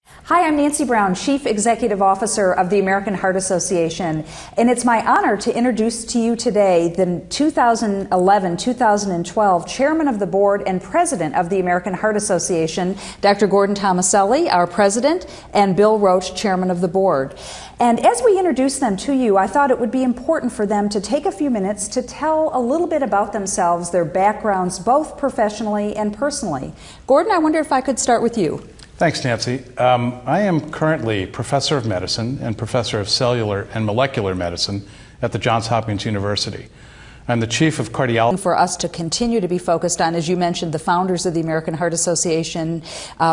Hi, I'm Nancy Brown, Chief Executive Officer of the American Heart Association, and it's my honor to introduce to you today the 2011-2012 Chairman of the Board and President of the American Heart Association, Dr. Gordon Tomaselli, our President, and Bill Roach, Chairman of the Board. And as we introduce them to you, I thought it would be important for them to take a few minutes to tell a little bit about themselves, their backgrounds, both professionally and personally. Gordon, I wonder if I could start with you. Thanks, Nancy. I am currently Professor of Medicine and Professor of Cellular and Molecular Medicine at the Johns Hopkins University. I'm the Chief of Cardiology. For us to continue to be focused on, as you mentioned, the founders of the American Heart Association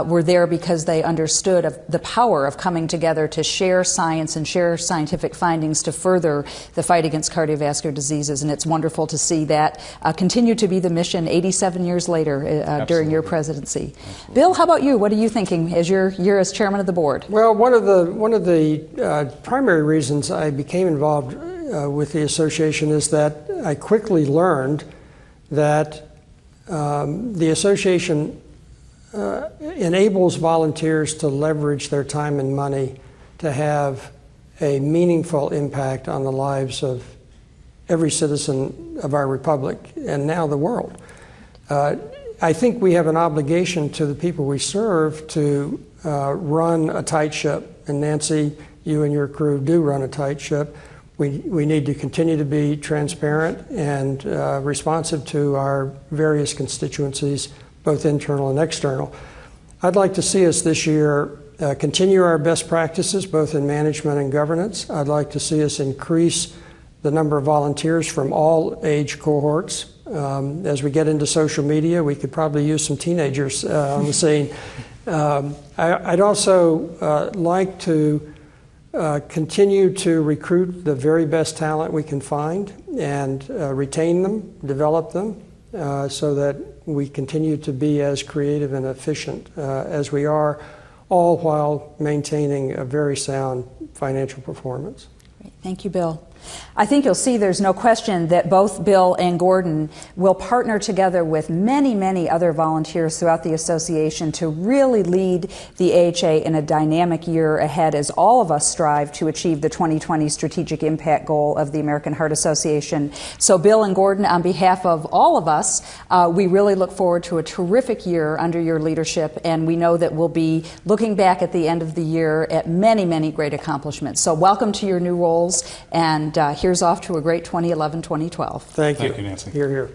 were there because they understood the power of coming together to share science and share scientific findings to further the fight against cardiovascular diseases. And it's wonderful to see that continue to be the mission 87 years later during your presidency. Absolutely. Bill, how about you? What are you thinking as you're as chairman of the board? Well, one of the primary reasons I became involved with the association is that I quickly learned that the association enables volunteers to leverage their time and money to have a meaningful impact on the lives of every citizen of our republic and now the world. I think we have an obligation to the people we serve to run a tight ship, and Nancy, you and your crew do run a tight ship. We need to continue to be transparent and responsive to our various constituencies, both internal and external. I'd like to see us this year continue our best practices, both in management and governance. I'd like to see us increase the number of volunteers from all age cohorts. As we get into social media, we could probably use some teenagers on the scene. I'd also like to continue to recruit the very best talent we can find and retain them, develop them, so that we continue to be as creative and efficient as we are, all while maintaining a very sound financial performance. Great. Thank you, Bill. I think you'll see there's no question that both Bill and Gordon will partner together with many, many other volunteers throughout the association to really lead the AHA in a dynamic year ahead as all of us strive to achieve the 2020 strategic impact goal of the American Heart Association. So Bill and Gordon, on behalf of all of us, we really look forward to a terrific year under your leadership, and we know that we'll be looking back at the end of the year at many, many great accomplishments. So welcome to your new roles, and here's off to a great 2011-2012. Thank you. Thank you, Nancy. Hear, hear.